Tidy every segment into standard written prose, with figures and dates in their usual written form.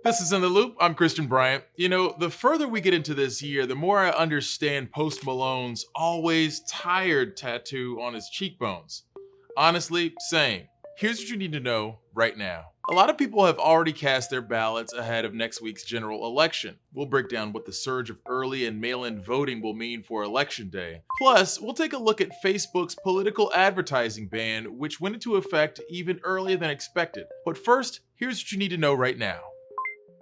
This is In the Loop. I'm Christian Bryant. You know, the further we get into this year, the more I understand Post Malone's always tired tattoo on his cheekbones. Honestly, same. Here's what you need to know right now. A lot of people have already cast their ballots ahead of next week's general election. We'll break down what the surge of early and mail-in voting will mean for Election Day. Plus, we'll take a look at Facebook's political advertising ban, which went into effect even earlier than expected. But first, here's what you need to know right now.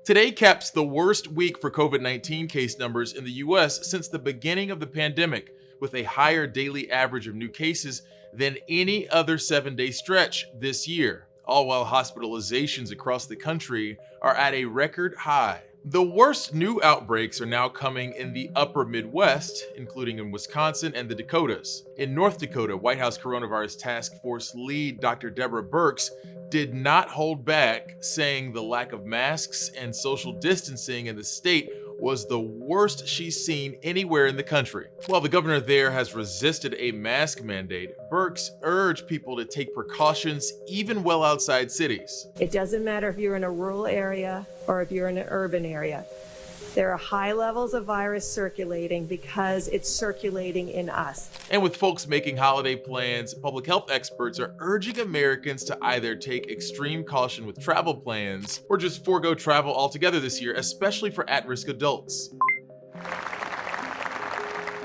Today caps the worst week for COVID-19 case numbers in the US since the beginning of the pandemic, with a higher daily average of new cases than any other 7-day stretch this year, all while hospitalizations across the country are at a record high. The worst new outbreaks are now coming in the upper Midwest, including in Wisconsin and the Dakotas. In North Dakota, White House Coronavirus Task Force lead Dr. Deborah Birx did not hold back, saying the lack of masks and social distancing in the state was the worst she's seen anywhere in the country. While the governor there has resisted a mask mandate, Birx urged people to take precautions even well outside cities. It doesn't matter if you're in a rural area or if you're in an urban area. There are high levels of virus circulating because it's circulating in us. And with folks making holiday plans, public health experts are urging Americans to either take extreme caution with travel plans or just forego travel altogether this year, especially for at-risk adults.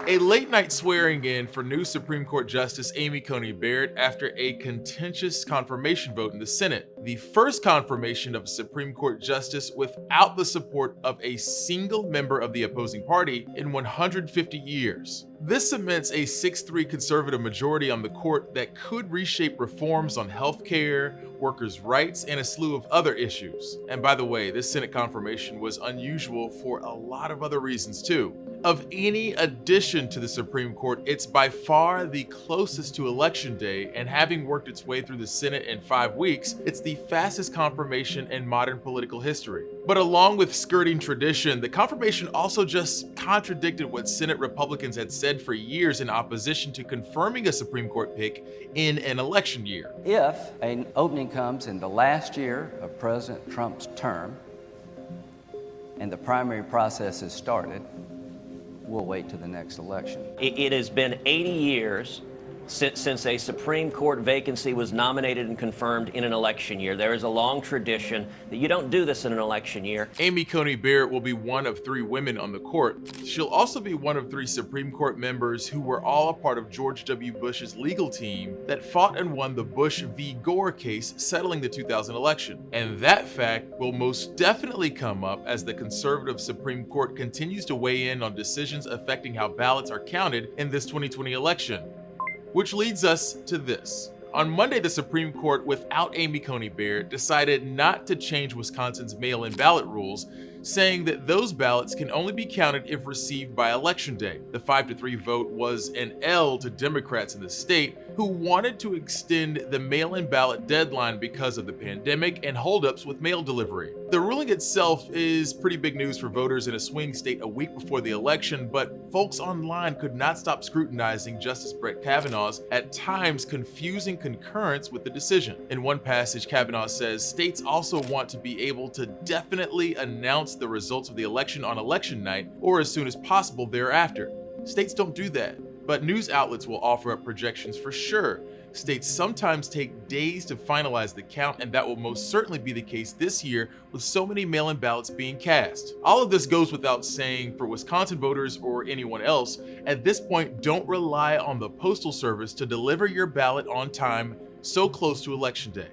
A late-night swearing in for new Supreme Court Justice Amy Coney Barrett after a contentious confirmation vote in the Senate. The first confirmation of a Supreme Court justice without the support of a single member of the opposing party in 150 years. This cements a 6-3 conservative majority on the court that could reshape reforms on healthcare, workers' rights, and a slew of other issues. And by the way, this Senate confirmation was unusual for a lot of other reasons too. Of any addition to the Supreme Court, it's by far the closest to Election Day, and having worked its way through the Senate in 5 weeks, it's the fastest confirmation in modern political history. But along with skirting tradition, the confirmation also just contradicted what Senate Republicans had said for years in opposition to confirming a Supreme Court pick in an election year. If an opening comes in the last year of President Trump's term and the primary process is started, we'll wait to the next election. It has been 80 years since a Supreme Court vacancy was nominated and confirmed in an election year. There is a long tradition that you don't do this in an election year. Amy Coney Barrett will be one of 3 women on the court. She'll also be one of 3 Supreme Court members who were all a part of George W. Bush's legal team that fought and won the Bush v. Gore case settling the 2000 election. And that fact will most definitely come up as the conservative Supreme Court continues to weigh in on decisions affecting how ballots are counted in this 2020 election. Which leads us to this. On Monday, the Supreme Court, without Amy Coney Barrett, decided not to change Wisconsin's mail-in ballot rules, saying that those ballots can only be counted if received by Election Day. The 5-3 vote was an L to Democrats in the state, who wanted to extend the mail-in ballot deadline because of the pandemic and holdups with mail delivery. The ruling itself is pretty big news for voters in a swing state a week before the election, but folks online could not stop scrutinizing Justice Brett Kavanaugh's at times confusing concurrence with the decision. In one passage, Kavanaugh says states also want to be able to definitely announce the results of the election on election night or as soon as possible thereafter. States don't do that, but news outlets will offer up projections for sure. States sometimes take days to finalize the count, and that will most certainly be the case this year with so many mail-in ballots being cast. All of this goes without saying for Wisconsin voters or anyone else. At this point, don't rely on the Postal Service to deliver your ballot on time so close to Election Day.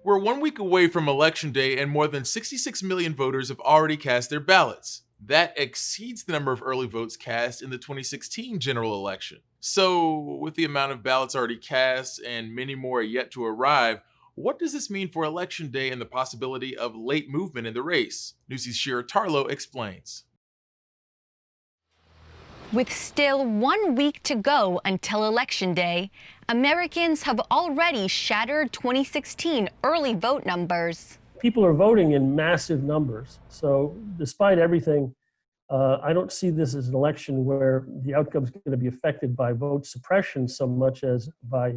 We're 1 week away from Election Day, and more than 66 million voters have already cast their ballots. That exceeds the number of early votes cast in the 2016 general election. So, with the amount of ballots already cast and many more yet to arrive, what does this mean for Election Day and the possibility of late movement in the race? Newsy's Shira Tarlow explains. With still 1 week to go until Election Day, Americans have already shattered 2016 early vote numbers. People are voting in massive numbers. So despite everything, I don't see this as an election where the outcome is going to be affected by vote suppression so much as by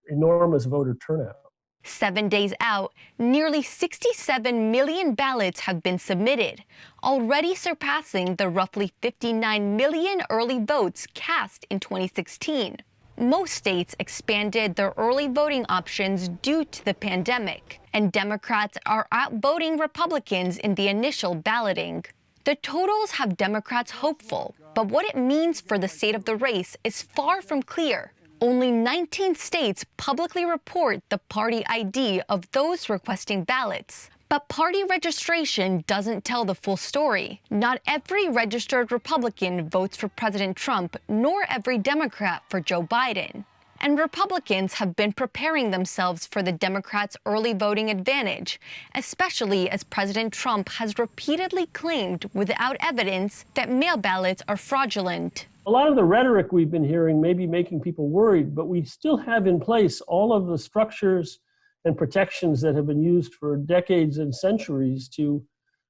enormous voter turnout. 7 days out, nearly 67 million ballots have been submitted, already surpassing the roughly 59 million early votes cast in 2016. Most states expanded their early voting options due to the pandemic, and Democrats are outvoting Republicans in the initial balloting. The totals have Democrats hopeful, but what it means for the state of the race is far from clear. Only 19 states publicly report the party ID of those requesting ballots. But party registration doesn't tell the full story. Not every registered Republican votes for President Trump, nor every Democrat for Joe Biden. And Republicans have been preparing themselves for the Democrats' early voting advantage, especially as President Trump has repeatedly claimed without evidence that mail ballots are fraudulent. A lot of the rhetoric we've been hearing may be making people worried, but we still have in place all of the structures and protections that have been used for decades and centuries to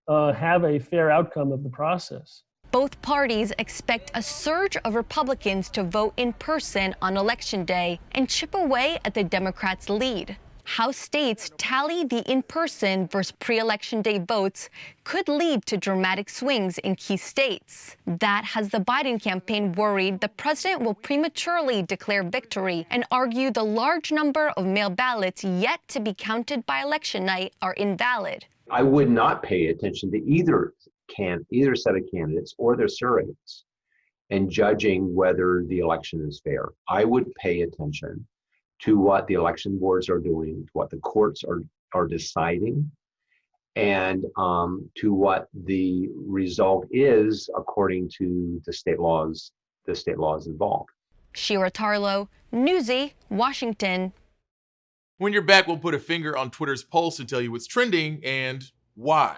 have a fair outcome of the process. Both parties expect a surge of Republicans to vote in person on Election Day and chip away at the Democrats' lead. How states tally the in-person versus pre-election day votes could lead to dramatic swings in key states. That has the Biden campaign worried the president will prematurely declare victory and argue the large number of mail ballots yet to be counted by election night are invalid. I would not pay attention to either set of candidates or their surrogates in judging whether the election is fair. I would pay attention to what the election boards are doing, to what the courts are deciding, and to what the result is according to the state laws involved. Shira Tarlow, Newsy, Washington. When you're back, we'll put a finger on Twitter's pulse and tell you what's trending and why.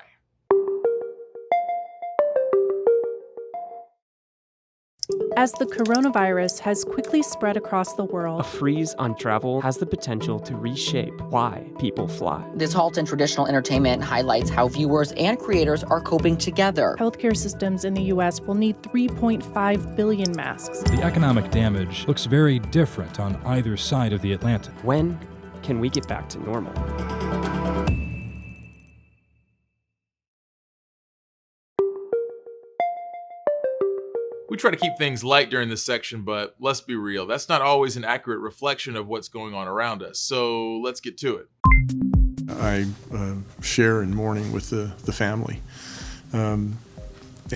As the coronavirus has quickly spread across the world, a freeze on travel has the potential to reshape why people fly. This halt in traditional entertainment highlights how viewers and creators are coping together. Healthcare systems in the U.S. will need 3.5 billion masks. The economic damage looks very different on either side of the Atlantic. When can we get back to normal? We try to keep things light during this section, but let's be real, that's not always an accurate reflection of what's going on around us. So let's get to it. I share in mourning with the family.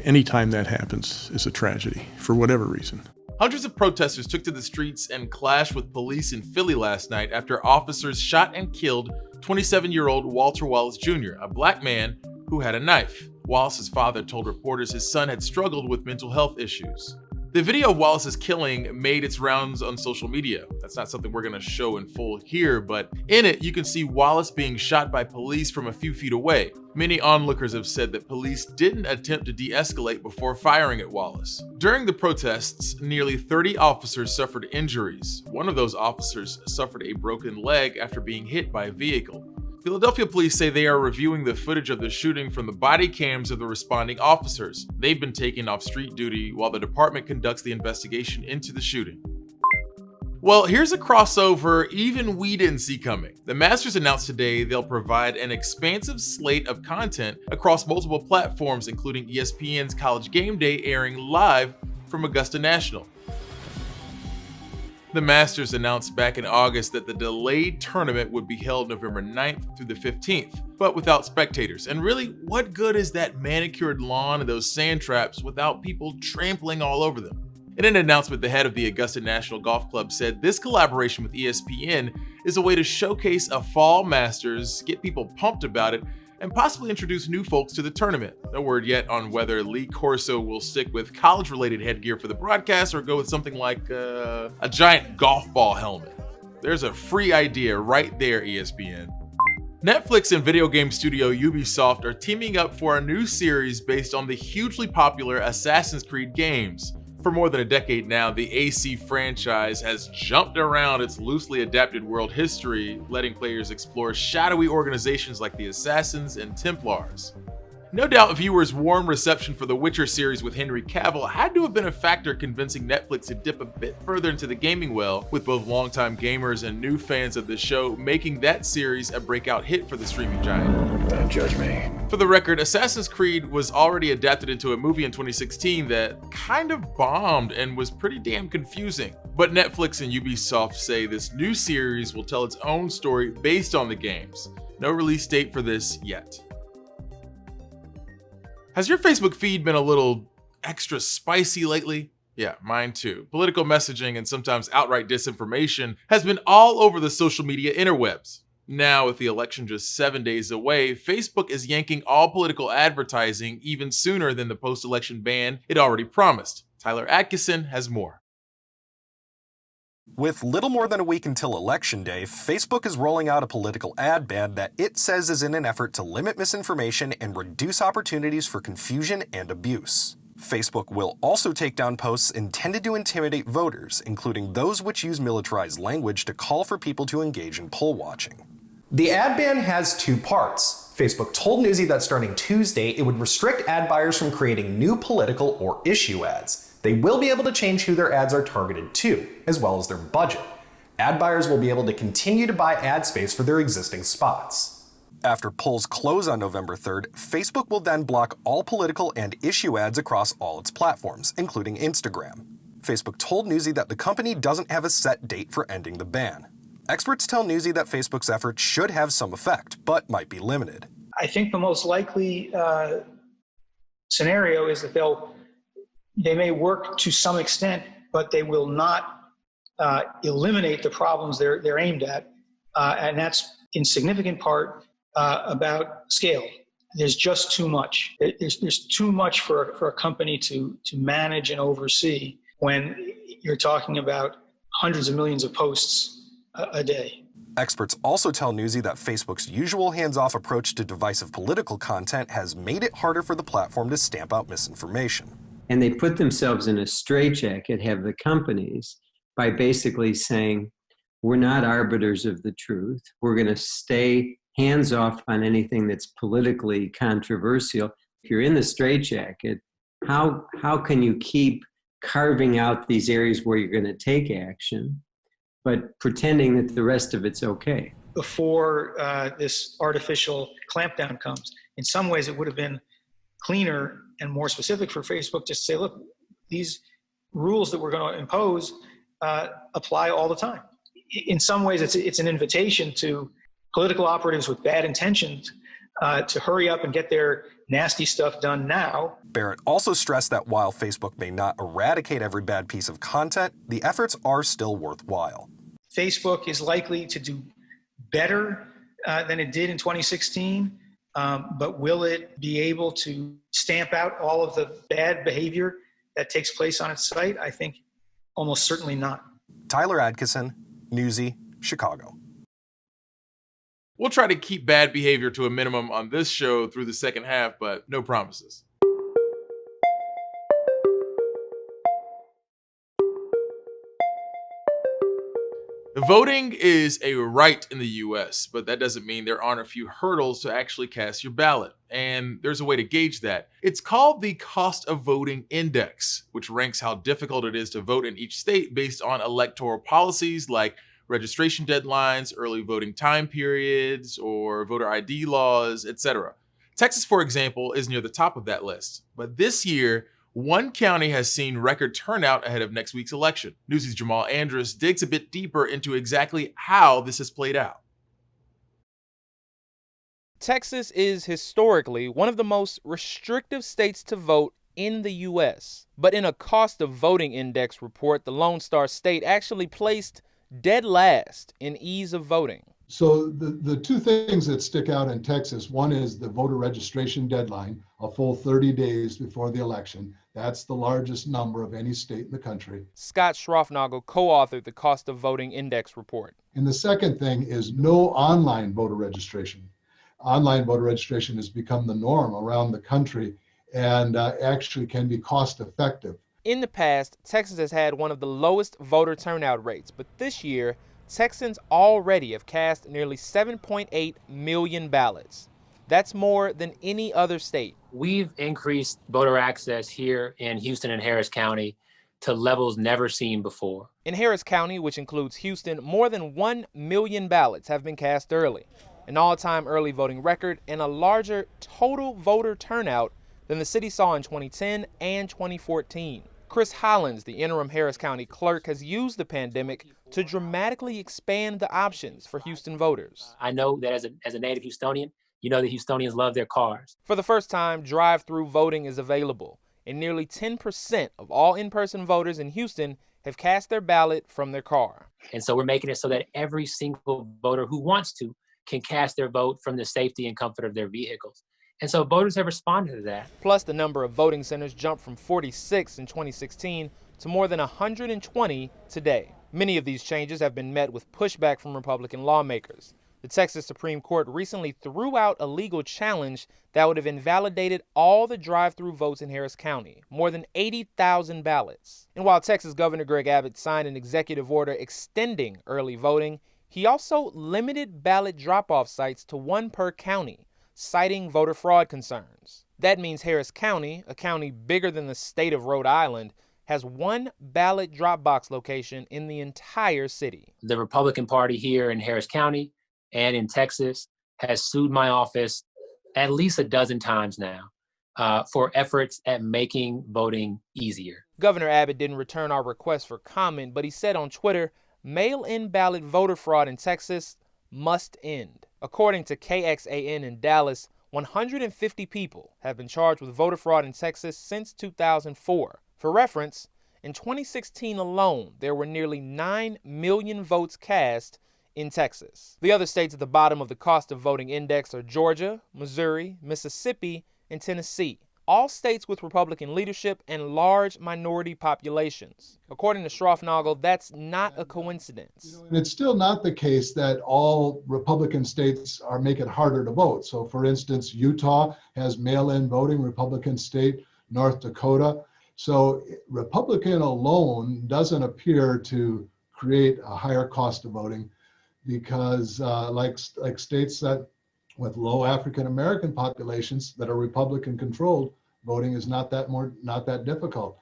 Anytime that happens is a tragedy, for whatever reason. Hundreds of protesters took to the streets and clashed with police in Philly last night after officers shot and killed 27-year-old Walter Wallace Jr., a black man who had a knife. Wallace's father told reporters his son had struggled with mental health issues. The video of Wallace's killing made its rounds on social media. That's not something we're going to show in full here, but in it you can see Wallace being shot by police from a few feet away. Many onlookers have said that police didn't attempt to de-escalate before firing at Wallace. During the protests, nearly 30 officers suffered injuries. One of those officers suffered a broken leg after being hit by a vehicle. Philadelphia police say they are reviewing the footage of the shooting from the body cams of the responding officers. They've been taken off street duty while the department conducts the investigation into the shooting. Well, here's a crossover even we didn't see coming. The Masters announced today they'll provide an expansive slate of content across multiple platforms, including ESPN's College Game Day airing live from Augusta National. The Masters announced back in August that the delayed tournament would be held November 9th through the 15th, but without spectators. And really, what good is that manicured lawn and those sand traps without people trampling all over them? In an announcement, the head of the Augusta National Golf Club said this collaboration with ESPN is a way to showcase a fall Masters, get people pumped about it, and possibly introduce new folks to the tournament. No word yet on whether Lee Corso will stick with college-related headgear for the broadcast or go with something like a giant golf ball helmet. There's a free idea right there, ESPN. Netflix and video game studio Ubisoft are teaming up for a new series based on the hugely popular Assassin's Creed games. For more than a decade now, the AC franchise has jumped around its loosely adapted world history, letting players explore shadowy organizations like the Assassins and Templars. No doubt viewers' warm reception for the Witcher series with Henry Cavill had to have been a factor convincing Netflix to dip a bit further into the gaming well, with both longtime gamers and new fans of the show making that series a breakout hit for the streaming giant. Don't judge me. For the record, Assassin's Creed was already adapted into a movie in 2016 that kind of bombed and was pretty damn confusing. But Netflix and Ubisoft say this new series will tell its own story based on the games. No release date for this yet. Has your Facebook feed been a little extra spicy lately? Yeah, mine too. Political messaging and sometimes outright disinformation has been all over the social media interwebs. Now, with the election just 7 days away, Facebook is yanking all political advertising even sooner than the post-election ban it already promised. Tyler Atkinson has more. With little more than a week until Election Day, Facebook is rolling out a political ad ban that it says is in an effort to limit misinformation and reduce opportunities for confusion and abuse. Facebook will also take down posts intended to intimidate voters, including those which use militarized language to call for people to engage in poll watching. The ad ban has two parts. Facebook told Newsy that starting Tuesday, it would restrict ad buyers from creating new political or issue ads. They will be able to change who their ads are targeted to, as well as their budget. Ad buyers will be able to continue to buy ad space for their existing spots. After polls close on November 3rd, Facebook will then block all political and issue ads across all its platforms, including Instagram. Facebook told Newsy that the company doesn't have a set date for ending the ban. Experts tell Newsy that Facebook's efforts should have some effect, but might be limited. I think the most likely scenario is that they may work to some extent, but they will not eliminate the problems they're aimed at. And that's in significant part about scale. There's just too much. There's too much for a company to manage and oversee when you're talking about hundreds of millions of posts a day. Experts also tell Newsy that Facebook's usual hands-off approach to divisive political content has made it harder for the platform to stamp out misinformation. And they put themselves in a straitjacket, have the companies, by basically saying, we're not arbiters of the truth. We're going to stay hands-off on anything that's politically controversial. If you're in the straitjacket, how can you keep carving out these areas where you're going to take action, but pretending that the rest of it's okay? Before this artificial clampdown comes, in some ways it would have been cleaner and more specific for Facebook just to say, look, these rules that we're going to impose apply all the time. In some ways, it's an invitation to political operatives with bad intentions to hurry up and get their nasty stuff done now. Barrett also stressed that while Facebook may not eradicate every bad piece of content, the efforts are still worthwhile. Facebook is likely to do better than it did in 2016. But will it be able to stamp out all of the bad behavior that takes place on its site? I think almost certainly not. Tyler Atkinson, Newsy, Chicago. We'll try to keep bad behavior to a minimum on this show through the second half, but no promises. Voting is a right in the US, but that doesn't mean there aren't a few hurdles to actually cast your ballot. And there's a way to gauge that. It's called the Cost of Voting Index, which ranks how difficult it is to vote in each state based on electoral policies like registration deadlines, early voting time periods, or voter ID laws, etc. Texas, for example, is near the top of that list. But this year, one county has seen record turnout ahead of next week's election. Newsy's Jamal Andrus digs a bit deeper into exactly how this has played out. Texas is historically one of the most restrictive states to vote in the U.S. But in a Cost of Voting Index report, the Lone Star State actually placed dead last in ease of voting. So the two things that stick out in Texas, one is the voter registration deadline, a full 30 days before the election. That's the largest number of any state in the country. Scott Schroffnagel co-authored the Cost of Voting Index report. And the second thing is no online voter registration. Online voter registration has become the norm around the country and actually can be cost effective. In the past, Texas has had one of the lowest voter turnout rates, but this year, Texans already have cast nearly 7.8 million ballots. That's more than any other state. We've increased voter access here in Houston and Harris County to levels never seen before. In Harris County, which includes Houston, more than 1 million ballots have been cast early, an all-time early voting record and a larger total voter turnout than the city saw in 2010 and 2014. Chris Hollins, the interim Harris County clerk, has used the pandemic to dramatically expand the options for Houston voters. I know that as a native Houstonian, you know that Houstonians love their cars. For the first time, drive-through voting is available, and nearly 10% of all in-person voters in Houston have cast their ballot from their car. And so we're making it so that every single voter who wants to can cast their vote from the safety and comfort of their vehicles. And so voters have responded to that. Plus, the number of voting centers jumped from 46 in 2016 to more than 120 today. Many of these changes have been met with pushback from Republican lawmakers. The Texas Supreme Court recently threw out a legal challenge that would have invalidated all the drive-through votes in Harris County, more than 80,000 ballots. And while Texas Governor Greg Abbott signed an executive order extending early voting, he also limited ballot drop-off sites to 1 per county, citing voter fraud concerns. That means Harris County, a county bigger than the state of Rhode Island, has 1 ballot drop box location in the entire city. The Republican Party here in Harris County and in Texas has sued my office at least a dozen times now for efforts at making voting easier. Governor Abbott didn't return our request for comment, but he said on Twitter, mail-in ballot voter fraud in Texas must end. According to KXAN in Dallas, 150 people have been charged with voter fraud in Texas since 2004. For reference, in 2016 alone, there were nearly 9 million votes cast in Texas. The other states at the bottom of the cost of voting index are Georgia, Missouri, Mississippi, and Tennessee, all states with Republican leadership and large minority populations. According to Schroffnagel, that's not a coincidence. And it's still not the case that all Republican states are making it harder to vote. So for instance, Utah has mail-in voting, Republican state, North Dakota. So Republican alone doesn't appear to create a higher cost of voting, because like states that with low African American populations that are Republican controlled, voting is not that difficult.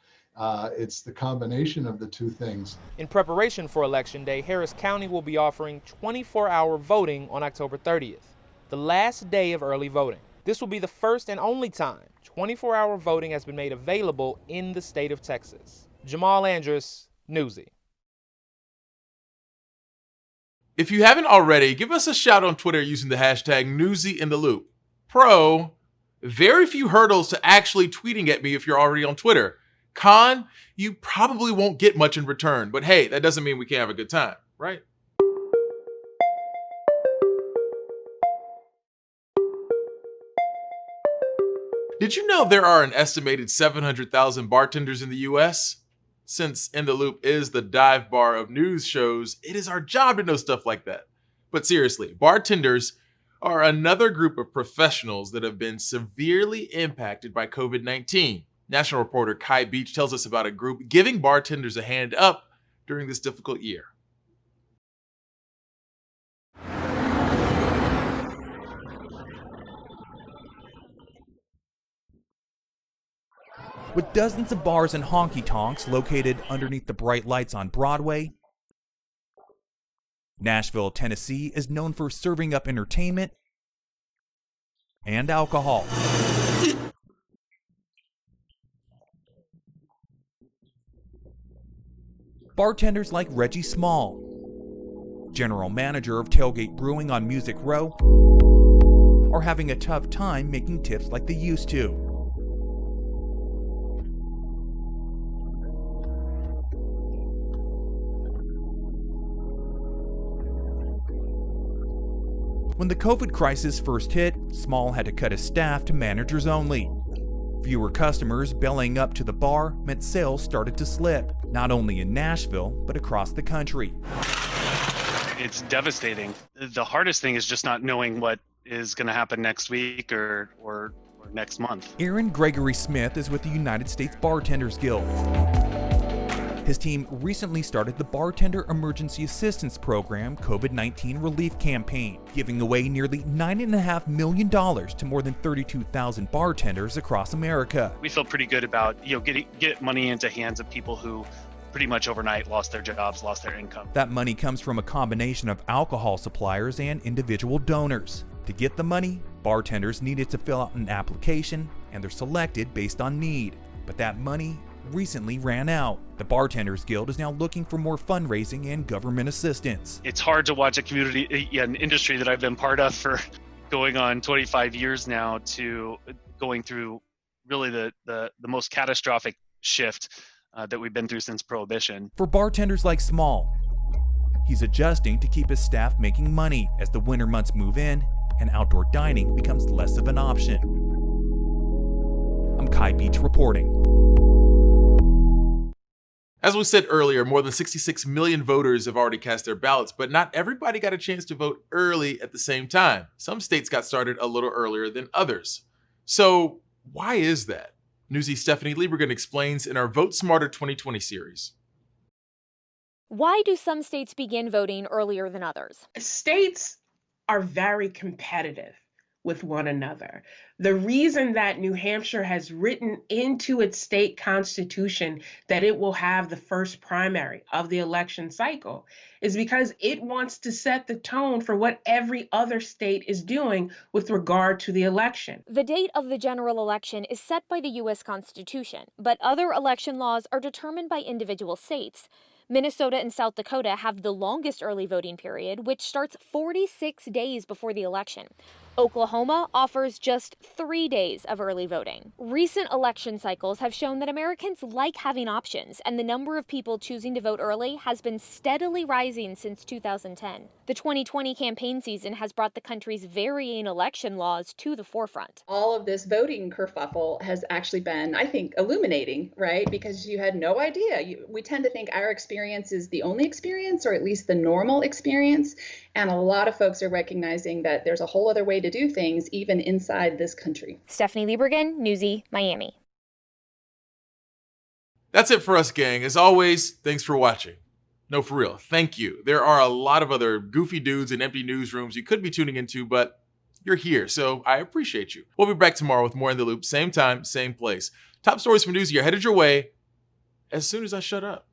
It's the combination of the two things. In preparation for Election Day, Harris County will be offering 24-hour voting on October 30th, the last day of early voting. This will be the first and only time 24-hour voting has been made available in the state of Texas. Jamal Andrus, Newsy. If you haven't already, give us a shout on Twitter using the hashtag NewsyInTheLoop. Pro, very few hurdles to actually tweeting at me if you're already on Twitter. Con, you probably won't get much in return, but hey, that doesn't mean we can't have a good time, right? Did you know there are an estimated 700,000 bartenders in the US? Since In the Loop is the dive bar of news shows, it is our job to know stuff like that. But seriously, bartenders are another group of professionals that have been severely impacted by COVID-19. National reporter Kai Beach tells us about a group giving bartenders a hand up during this difficult year. With dozens of bars and honky-tonks located underneath the bright lights on Broadway, Nashville, Tennessee is known for serving up entertainment and alcohol. Bartenders like Reggie Small, general manager of Tailgate Brewing on Music Row, are having a tough time making tips like they used to. When the COVID crisis first hit, Small had to cut his staff to managers only. Fewer customers bellying up to the bar meant sales started to slip, not only in Nashville, but across the country. It's devastating. The hardest thing is just not knowing what is going to happen next week or next month. Aaron Gregory Smith is with the United States Bartenders Guild. His team recently started the Bartender Emergency Assistance Program COVID-19 relief campaign, giving away nearly $9.5 million to more than 32,000 bartenders across America. We feel pretty good about get money into hands of people who pretty much overnight lost their jobs, lost their income. That money comes from a combination of alcohol suppliers and individual donors. To get the money, bartenders needed to fill out an application, and they're selected based on need. But that money recently ran out. The Bartenders Guild is now looking for more fundraising and government assistance. It's hard to watch a community, an industry that I've been part of for going on 25 years now, to going through really the most catastrophic shift that we've been through since Prohibition. For bartenders like Small, he's adjusting to keep his staff making money as the winter months move in and outdoor dining becomes less of an option. I'm Kai Beach reporting. As we said earlier, more than 66 million voters have already cast their ballots, but not everybody got a chance to vote early at the same time. Some states got started a little earlier than others. So why is that? Newsy's Stephanie Liebergan explains in our Vote Smarter 2020 series. Why do some states begin voting earlier than others? States are very competitive with one another. The reason that New Hampshire has written into its state constitution that it will have the first primary of the election cycle is because it wants to set the tone for what every other state is doing with regard to the election. The date of the general election is set by the U.S. Constitution, but other election laws are determined by individual states. Minnesota and South Dakota have the longest early voting period, which starts 46 days before the election. Oklahoma offers just 3 days of early voting. Recent election cycles have shown that Americans like having options, and the number of people choosing to vote early has been steadily rising since 2010. The 2020 campaign season has brought the country's varying election laws to the forefront. All of this voting kerfuffle has actually been, I think, illuminating, right? Because you had no idea. We tend to think our experience is the only experience, or at least the normal experience. And a lot of folks are recognizing that there's a whole other way to do things, even inside this country. Stephanie Liebergan, Newsy, Miami. That's it for us, gang. As always, thanks for watching. No, for real, thank you. There are a lot of other goofy dudes in empty newsrooms you could be tuning into, but you're here, so I appreciate you. We'll be back tomorrow with more In the Loop, same time, same place. Top stories from Newsy are headed your way as soon as I shut up.